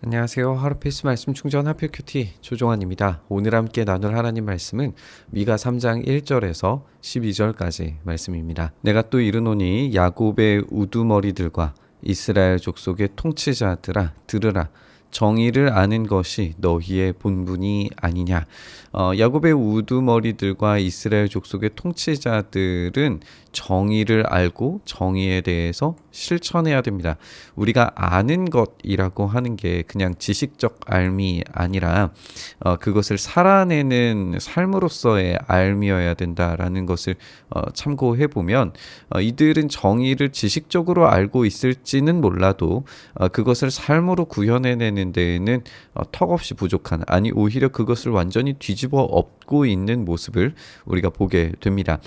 안녕하세요. 하루페이스 말씀 충전 하필 큐티 조종환입니다. 오늘 함께 나눌 하나님 말씀은 미가 3장 1절에서 12절까지 말씀입니다. 내가 또 이르노니 야곱의 우두머리들과 이스라엘 족속의 통치자들아 들으라. 정의를 아는 것이 너희의 본분이 아니냐. 야곱의 우두머리들과 이스라엘 족속의 통치자들은 정의를 알고 정의에 대해서 실천해야 됩니다. 우리가 아는 것이라고 하는 게 그냥 지식적 알미 아니라 그것을 살아내는 삶으로서의 알미여야 된다라는 것을 참고해 보면 이들은 정의를 지식적으로 알고 있을지는 몰라도 그것을 삶으로 구현해내는 데에는 턱없이 부족한, 아니 오히려 그것을 완전히 뒤집어 엎고 있는 모습을 우리가 보게 됩니다.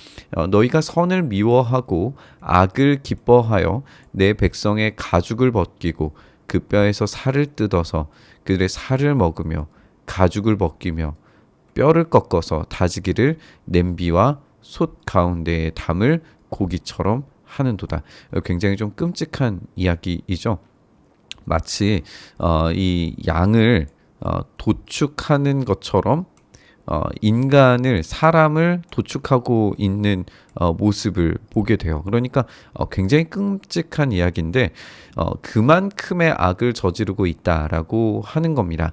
너희가 선을 미워하고 악을 기뻐하여 내 백성의 가죽을 벗기고 그 뼈에서 살을 뜯어서 그들의 살을 먹으며 가죽을 벗기며 뼈를 꺾어서 다지기를 냄비와 솥 가운데에 담을 고기처럼 하는도다. 굉장히 좀 끔찍한 이야기이죠. 마치 이 양을 도축하는 것처럼 인간을, 사람을 도축하고 있는 모습을 보게 돼요. 그러니까 굉장히 끔찍한 이야기인데 그만큼의 악을 저지르고 있다라고 하는 겁니다.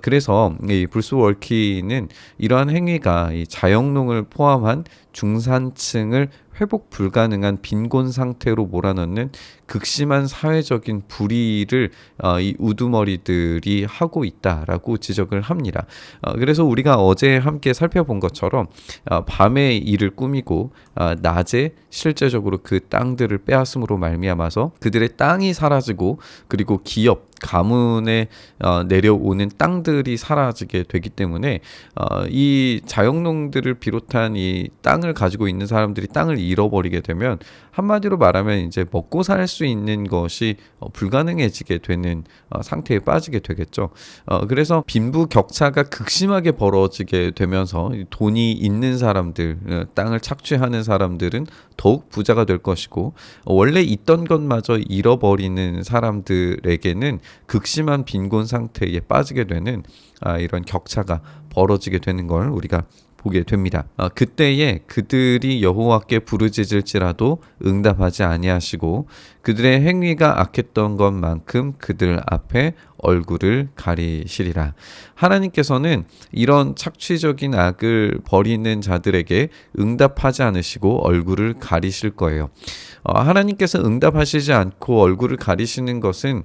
그래서 이 브루스 월키는 이러한 행위가 이 자영농을 포함한 중산층을 회복 불가능한 빈곤 상태로 몰아넣는 극심한 사회적인 불의를 이 우두머리들이 하고 있다라고 지적을 합니다. 그래서 우리가 어제 함께 살펴본 것처럼 밤에 이를 꾸미고 낮에 실제적으로 그 땅들을 빼앗음으로 말미암아서 그들의 땅이 사라지고 그리고 기업, 가문에 내려오는 땅들이 사라지게 되기 때문에 이 자영농들을 비롯한 이 땅을 가지고 있는 사람들이 땅을 잃어버리게 되면 한마디로 말하면 이제 먹고 살 수 있는 것이 불가능해지게 되는 상태에 빠지게 되겠죠. 그래서 빈부 격차가 극심하게 벌어지게 되면서 돈이 있는 사람들, 땅을 착취하는 사람들은 더욱 부자가 될 것이고 원래 있던 것마저 잃어버리는 사람들에게는 극심한 빈곤 상태에 빠지게 되는 이런 격차가 벌어지게 되는 걸 우리가 보게 됩니다. 그때에 그들이 여호와께 부르짖을지라도 응답하지 아니하시고 그들의 행위가 악했던 것만큼 그들 앞에 얼굴을 가리시리라. 하나님께서는 이런 착취적인 악을 벌이는 자들에게 응답하지 않으시고 얼굴을 가리실 거예요. 하나님께서 응답하시지 않고 얼굴을 가리시는 것은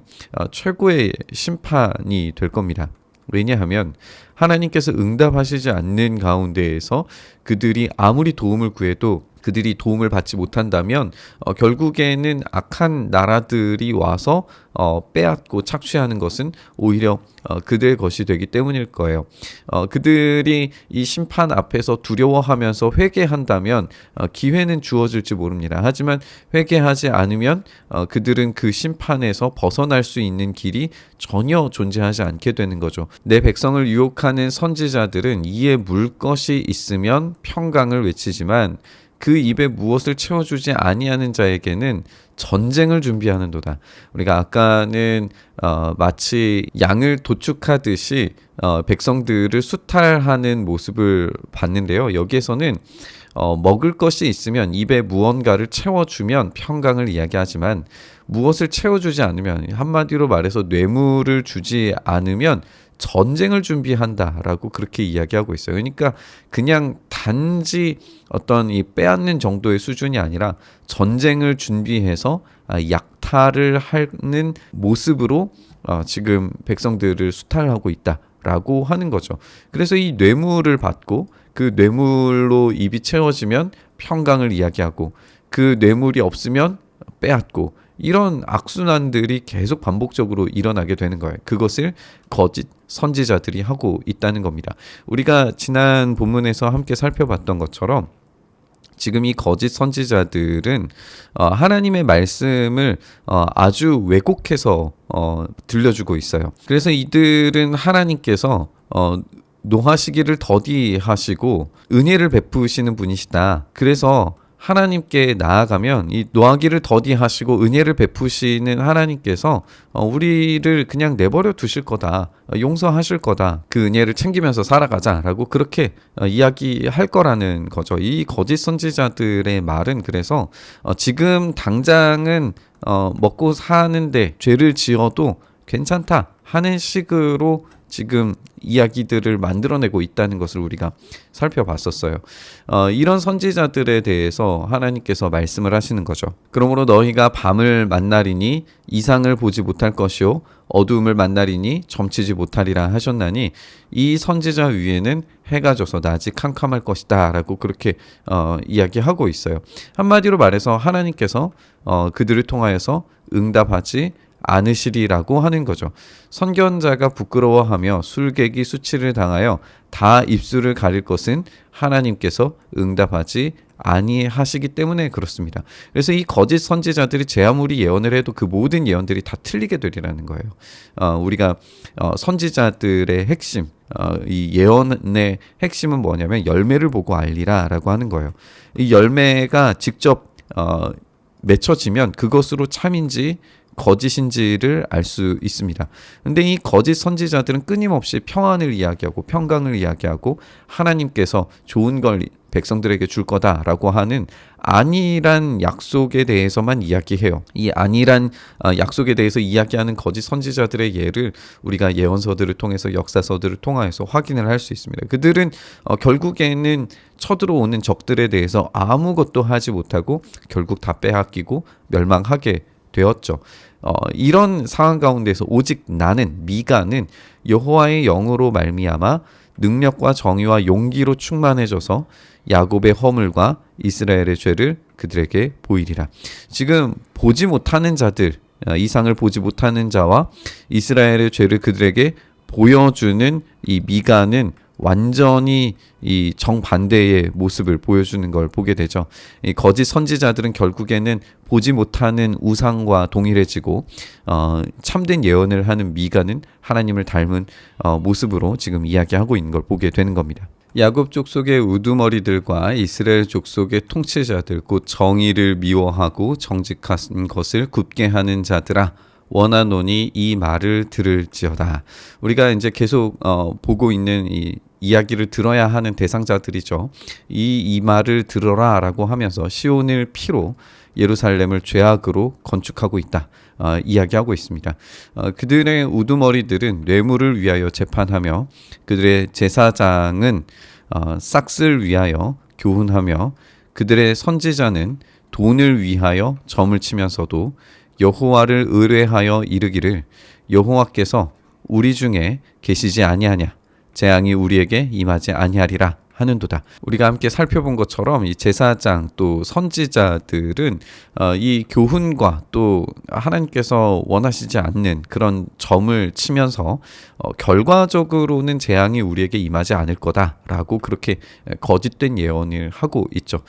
최고의 심판이 될 겁니다. 왜냐하면 하나님께서 응답하시지 않는 가운데에서 그들이 아무리 도움을 구해도 그들이 도움을 받지 못한다면 결국에는 악한 나라들이 와서 빼앗고 착취하는 것은 오히려 그들의 것이 되기 때문일 거예요. 그들이 이 심판 앞에서 두려워하면서 회개한다면 기회는 주어질지 모릅니다. 하지만 회개하지 않으면 그들은 그 심판에서 벗어날 수 있는 길이 전혀 존재하지 않게 되는 거죠. 내 백성을 유혹하는 선지자들은 이에 물 것이 있으면 평강을 외치지만 그 입에 무엇을 채워주지 아니하는 자에게는 전쟁을 준비하는도다. 우리가 아까는 마치 양을 도축하듯이 백성들을 수탈하는 모습을 봤는데요. 여기에서는 먹을 것이 있으면 입에 무언가를 채워주면 평강을 이야기하지만 무엇을 채워주지 않으면, 한마디로 말해서 뇌물을 주지 않으면 전쟁을 준비한다라고 그렇게 이야기하고 있어요. 그러니까 그냥 단지 어떤 이 빼앗는 정도의 수준이 아니라 전쟁을 준비해서 약탈을 하는 모습으로 지금 백성들을 수탈하고 있다라고 하는 거죠. 그래서 이 뇌물을 받고 그 뇌물로 입이 채워지면 평강을 이야기하고 그 뇌물이 없으면 빼앗고 이런 악순환들이 계속 반복적으로 일어나게 되는 거예요. 그것을 거짓 선지자들이 하고 있다는 겁니다. 우리가 지난 본문에서 함께 살펴봤던 것처럼 지금 이 거짓 선지자들은 하나님의 말씀을 아주 왜곡해서 들려주고 있어요. 그래서 이들은 하나님께서 노하시기를 더디하시고 은혜를 베푸시는 분이시다. 그래서 하나님께 나아가면 이 노하기를 더디하시고 은혜를 베푸시는 하나님께서 우리를 그냥 내버려 두실 거다, 용서하실 거다, 그 은혜를 챙기면서 살아가자라고 그렇게 이야기할 거라는 거죠. 이 거짓 선지자들의 말은 그래서 지금 당장은 먹고 사는데 죄를 지어도 괜찮다 하는 식으로 지금 이야기들을 만들어내고 있다는 것을 우리가 살펴봤었어요. 이런 선지자들에 대해서 하나님께서 말씀을 하시는 거죠. 그러므로 너희가 밤을 만나리니 이상을 보지 못할 것이요 어두움을 만나리니 점치지 못하리라 하셨나니 이 선지자 위에는 해가 져서 낮이 캄캄할 것이다 라고 그렇게 이야기하고 있어요. 한마디로 말해서 하나님께서 그들을 통하여서 응답하지 않으시리라고 하는 거죠. 선견자가 부끄러워하며 술객이 수치를 당하여 다 입술을 가릴 것은 하나님께서 응답하지 아니하시기 때문에 그렇습니다. 그래서 이 거짓 선지자들이 제 아무리 예언을 해도 그 모든 예언들이 다 틀리게 되리라는 거예요. 우리가 선지자들의 핵심, 이 예언의 핵심은 뭐냐면 열매를 보고 알리라라고 하는 거예요. 이 열매가 직접 맺혀지면 그것으로 참인지 거짓인지를 알 수 있습니다. 근데 이 거짓 선지자들은 끊임없이 평안을 이야기하고 평강을 이야기하고 하나님께서 좋은 걸 백성들에게 줄 거다라고 하는 안일한 약속에 대해서만 이야기해요. 이 안일한 약속에 대해서 이야기하는 거짓 선지자들의 예를 우리가 예언서들을 통해서 역사서들을 통해서 확인을 할 수 있습니다. 그들은 결국에는 쳐들어오는 적들에 대해서 아무것도 하지 못하고 결국 다 빼앗기고 멸망하게 되었죠. 이런 상황 가운데서 오직 나는 미가는 여호와의 영으로 말미암아 능력과 정의와 용기로 충만해져서 야곱의 허물과 이스라엘의 죄를 그들에게 보이리라. 지금 보지 못하는 자들, 이상을 보지 못하는 자와 이스라엘의 죄를 그들에게 보여주는 이 미가는 완전히 이 정반대의 모습을 보여주는 걸 보게 되죠. 이 거짓 선지자들은 결국에는 보지 못하는 우상과 동일해지고 참된 예언을 하는 미가는 하나님을 닮은 모습으로 지금 이야기하고 있는 걸 보게 되는 겁니다. 야곱 족속의 우두머리들과 이스라엘 족속의 통치자들 곧 정의를 미워하고 정직한 것을 굽게 하는 자들아 원하노니 이 말을 들을지어다. 우리가 이제 계속 보고 있는 이 이야기를 들어야 하는 대상자들이죠. 이 말을 들어라라고 하면서 시온을 피로 예루살렘을 죄악으로 건축하고 있다. 이야기하고 있습니다. 그들의 우두머리들은 뇌물을 위하여 재판하며 그들의 제사장은 싹을 위하여 교훈하며 그들의 선지자는 돈을 위하여 점을 치면서도 여호와를 의뢰하여 이르기를 여호와께서 우리 중에 계시지 아니하냐 재앙이 우리에게 임하지 아니하리라 하는도다. 우리가 함께 살펴본 것처럼 이 제사장 또 선지자들은 이 교훈과 또 하나님께서 원하시지 않는 그런 점을 치면서 결과적으로는 재앙이 우리에게 임하지 않을 거다라고 그렇게 거짓된 예언을 하고 있죠.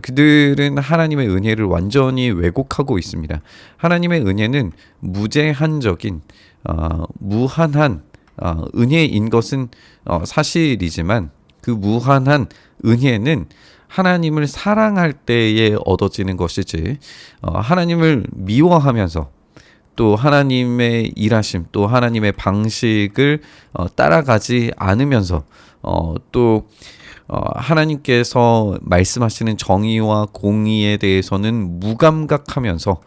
그들은 하나님의 은혜를 완전히 왜곡하고 있습니다. 하나님의 은혜는 무제한적인 무한한 은혜인 것은 사실이지만 그 무한한 은혜는 하나님을 사랑할 때에 얻어지는 것이지 하나님을 미워하면서 또 하나님의 일하심 또 하나님의 방식을 따라가지 않으면서 또 하나님께서 말씀하시는 정의와 공의에 대해서는 무감각하면서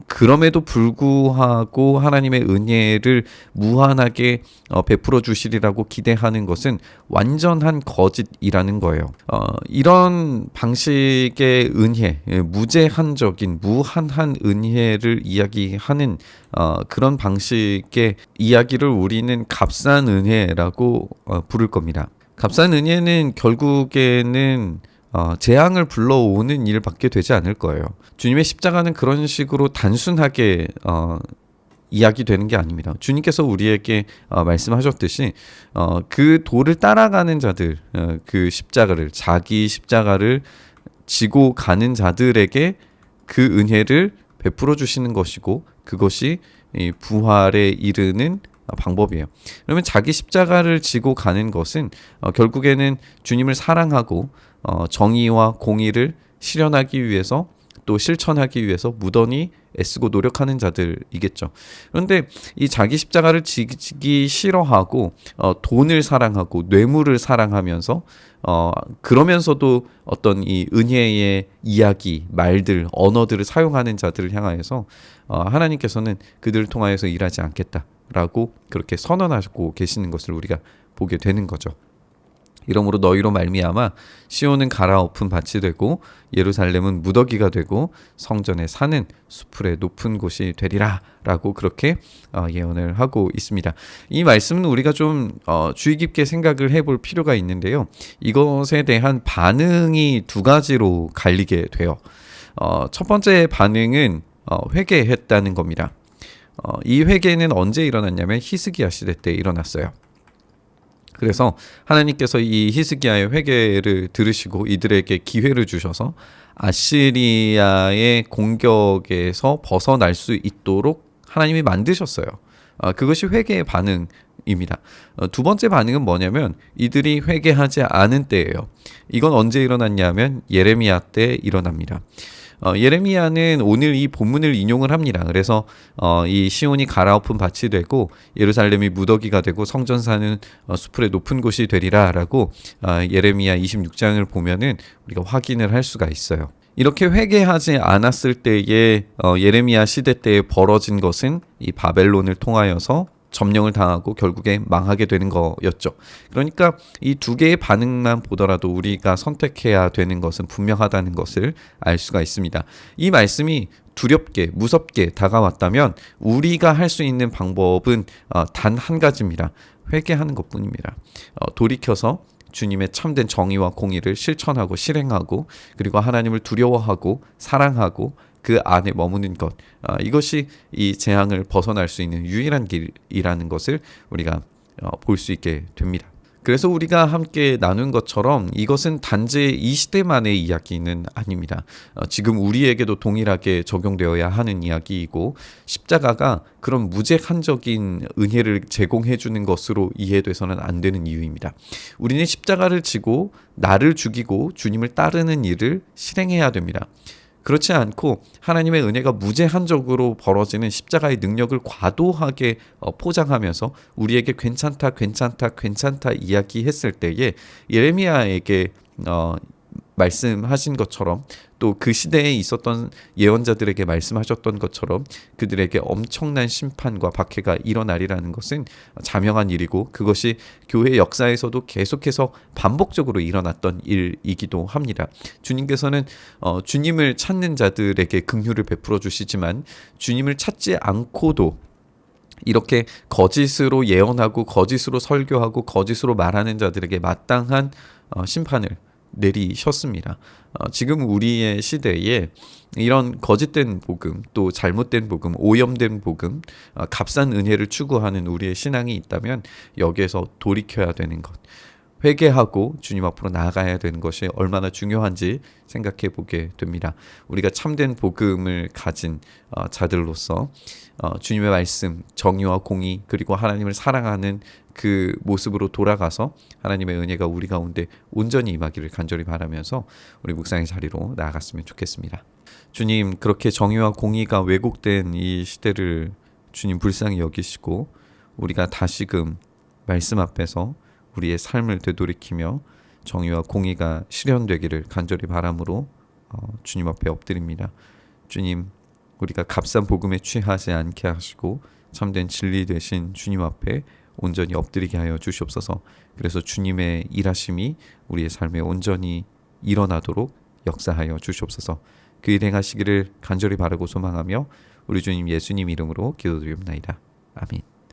그럼에도 불구하고 하나님의 은혜를 무한하게 베풀어 주시리라고 기대하는 것은 완전한 거짓이라는 거예요. 이런 방식의 은혜, 무제한적인 무한한 은혜를 이야기하는 그런 방식의 이야기를 우리는 값싼 은혜라고 부를 겁니다. 값싼 은혜는 결국에는 재앙을 불러오는 일밖에 되지 않을 거예요. 주님의 십자가는 그런 식으로 단순하게 이야기되는 게 아닙니다. 주님께서 우리에게 말씀하셨듯이 그 도를 따라가는 자들, 그 십자가를 자기 십자가를 지고 가는 자들에게 그 은혜를 베풀어 주시는 것이고 그것이 부활에 이르는 방법이에요. 그러면 자기 십자가를 지고 가는 것은 결국에는 주님을 사랑하고 정의와 공의를 실현하기 위해서 또 실천하기 위해서 무던히 애쓰고 노력하는 자들이겠죠. 그런데 이 자기 십자가를 지기 싫어하고 돈을 사랑하고 뇌물을 사랑하면서 그러면서도 어떤 이 은혜의 이야기, 말들, 언어들을 사용하는 자들을 향하여서 하나님께서는 그들을 통하여서 일하지 않겠다라고 그렇게 선언하고 계시는 것을 우리가 보게 되는 거죠. 이러므로 너희로 말미암아 시온은 갈아엎은 밭이 되고 예루살렘은 무더기가 되고 성전의 산은 수풀의 높은 곳이 되리라 라고 그렇게 예언을 하고 있습니다. 이 말씀은 우리가 좀 주의 깊게 생각을 해볼 필요가 있는데요. 이것에 대한 반응이 두 가지로 갈리게 돼요. 첫 번째 반응은 회개했다는 겁니다. 이 회개는 언제 일어났냐면 히스기야 시대 때 일어났어요. 그래서 하나님께서 이 히스기야의 회개를 들으시고 이들에게 기회를 주셔서 아시리아의 공격에서 벗어날 수 있도록 하나님이 만드셨어요. 그것이 회개의 반응입니다. 두 번째 반응은 뭐냐면 이들이 회개하지 않은 때예요. 이건 언제 일어났냐면 예레미야 때 일어납니다. 예레미야는 오늘 이 본문을 인용을 합니다. 그래서 이 시온이 갈아엎은 밭이 되고 예루살렘이 무더기가 되고 성전산은 수풀의 높은 곳이 되리라라고 예레미야 26장을 보면은 우리가 확인을 할 수가 있어요. 이렇게 회개하지 않았을 때에 예레미야 시대 때에 벌어진 것은 이 바벨론을 통하여서 점령을 당하고 결국에 망하게 되는 거였죠. 그러니까 이 두 개의 반응만 보더라도 우리가 선택해야 되는 것은 분명하다는 것을 알 수가 있습니다. 이 말씀이 두렵게 무섭게 다가왔다면 우리가 할 수 있는 방법은 단 한 가지입니다. 회개하는 것뿐입니다. 돌이켜서 주님의 참된 정의와 공의를 실천하고 실행하고 그리고 하나님을 두려워하고 사랑하고 그 안에 머무는 것, 이것이 이 재앙을 벗어날 수 있는 유일한 길이라는 것을 우리가 볼 수 있게 됩니다. 그래서 우리가 함께 나눈 것처럼 이것은 단지 이 시대만의 이야기는 아닙니다. 지금 우리에게도 동일하게 적용되어야 하는 이야기이고 십자가가 그런 무제한적인 은혜를 제공해 주는 것으로 이해돼서는 안 되는 이유입니다. 우리는 십자가를 지고 나를 죽이고 주님을 따르는 일을 실행해야 됩니다. 그렇지 않고 하나님의 은혜가 무제한적으로 벌어지는 십자가의 능력을 과도하게 포장하면서 우리에게 괜찮다 이야기했을 때에 예레미야에게 말씀하신 것처럼 또 그 시대에 있었던 예언자들에게 말씀하셨던 것처럼 그들에게 엄청난 심판과 박해가 일어나리라는 것은 자명한 일이고 그것이 교회 역사에서도 계속해서 반복적으로 일어났던 일이기도 합니다. 주님께서는 주님을 찾는 자들에게 긍휼을 베풀어 주시지만 주님을 찾지 않고도 이렇게 거짓으로 예언하고 거짓으로 설교하고 거짓으로 말하는 자들에게 마땅한 심판을 내리셨습니다. 지금 우리의 시대에 이런 거짓된 복음, 또 잘못된 복음, 오염된 복음, 값싼 은혜를 추구하는 우리의 신앙이 있다면 여기에서 돌이켜야 되는 것, 회개하고 주님 앞으로 나아가야 되는 것이 얼마나 중요한지 생각해 보게 됩니다. 우리가 참된 복음을 가진 자들로서 주님의 말씀, 정의와 공의 그리고 하나님을 사랑하는 그 모습으로 돌아가서 하나님의 은혜가 우리 가운데 온전히 임하기를 간절히 바라면서 우리 묵상의 자리로 나아갔으면 좋겠습니다. 주님, 그렇게 정의와 공의가 왜곡된 이 시대를 주님 불쌍히 여기시고 우리가 다시금 말씀 앞에서 우리의 삶을 되돌이키며 정의와 공의가 실현되기를 간절히 바람으로 주님 앞에 엎드립니다. 주님, 우리가 값싼 복음에 취하지 않게 하시고 참된 진리 되신 주님 앞에 온전히 엎드리게 하여 주시옵소서. 그래서 주님의 일하심이 우리의 삶에 온전히 일어나도록 역사하여 주시옵소서. 그 일 행하시기를 간절히 바라고 소망하며 우리 주님 예수님 이름으로 기도드리옵나이다. 아멘.